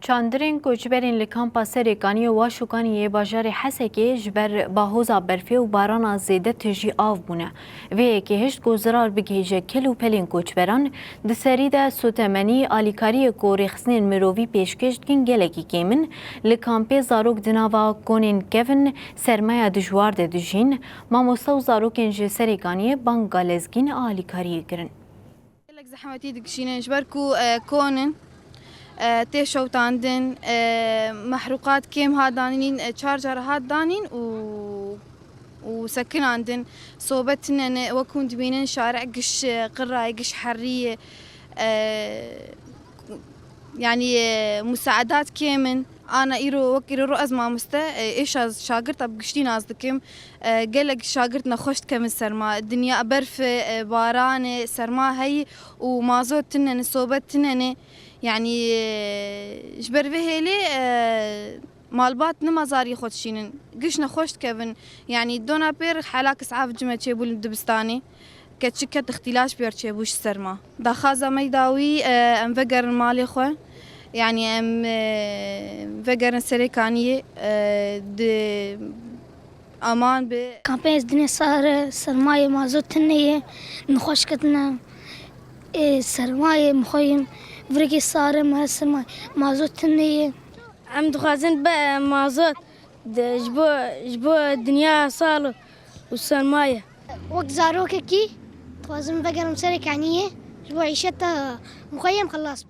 چاندرین کوچبرین لکامپا سرکانی و شوکانی باجار حسکی جبر باهوزا برفی و باران زیده تجی آف بونه و که هشت گذرار بگیجه کلو پلین کوچبران دسری ده سوتمنی آلیکاری کوریخسنین مروی پیشکش گین گلکی کیمن لکامپی زاروک دناوا کنین کفن سرمایه دجوار ده دجین ماموستا و زاروکین جه سرکانی بانگالزگین آلیکاری گرن. زحمتي دكشينين جبركو كونن تيشو تاندن محروقات كيم هادانين تشارجر هادانين وسكن عندن صوبتنا وكون دبينن شارع قش قراي قش حرية يعني مساعدات كيمن أنا إيرو رؤز ما مستا إيش شاقرت أبقشتي نازدكم قلق شاقرتنا خشت كم السرما الدنيا برف باران سرما هي ومازوت تنن صوبت تنن يعني جبر بهيلي مالبات نمازاري خدشينن قشنا خشت كفن يعني دونا بير حلاك اسعاف جمع تشيبول الدبستاني كتشكت اختلاش بير تشيبوش السرما دا خازا ميداوي انفقر مالي خوه يعني ام فقرن سريكانية د امان ب كامبينز دنيا صار سرماية مازوت تنية نخوش كتنا سرماية مخيم فريقي صار ما سرماية مازوت تنية عم دخازن بقى مازوت جبو الدنيا صار والسرماية وقت زاروك كي خوازن فقرن سريكانية جبو عيشتها مخيم خلاص